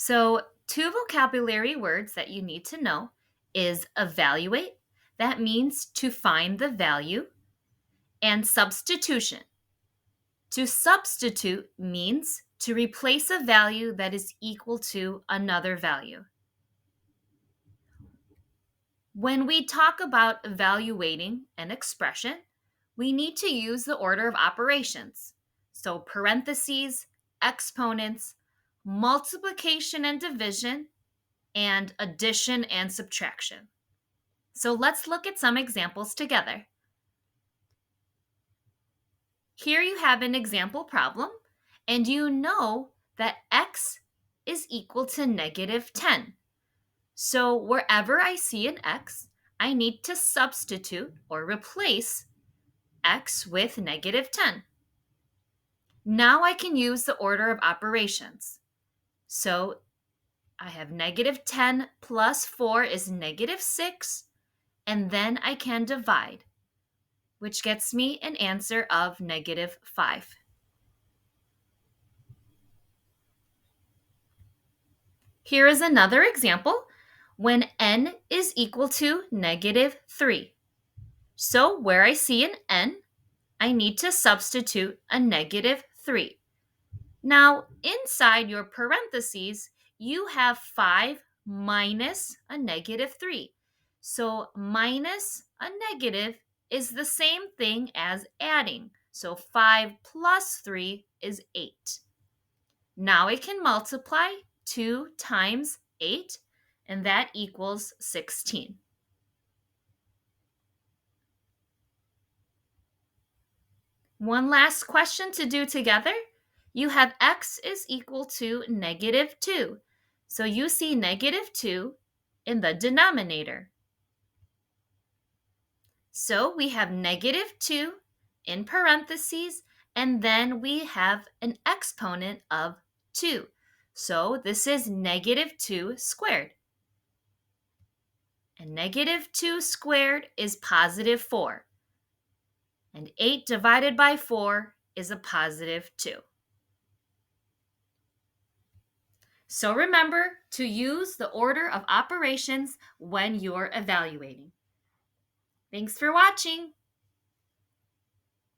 So, two vocabulary words that you need to know is evaluate, that means to find the value, and substitution. To substitute means to replace a value that is equal to another value. When we talk about evaluating an expression, we need to use the order of operations. So parentheses, exponents, multiplication and division, and addition and subtraction. So let's look at some examples together. Here you have an example problem, and you know that x is equal to negative 10. So wherever I see an x, I need to substitute or replace x with negative 10. Now I can use the order of operations. So I have negative 10 plus 4 is negative 6, and then I can divide, which gets me an answer of negative 5. Here is another example when n is equal to negative 3. So where I see an n, I need to substitute a negative 3. Now, inside your parentheses, you have 5 minus a negative 3. So minus a negative is the same thing as adding. So 5 plus 3 is 8. Now I can multiply 2 times 8, and that equals 16. One last question to do together. You have x is equal to negative 2. So you see negative 2 in the denominator. So we have negative 2 in parentheses, and then we have an exponent of 2. So this is negative 2 squared. And negative 2 squared is positive 4. And 8 divided by 4 is a positive 2. So remember to use the order of operations when you're evaluating. Thanks for watching.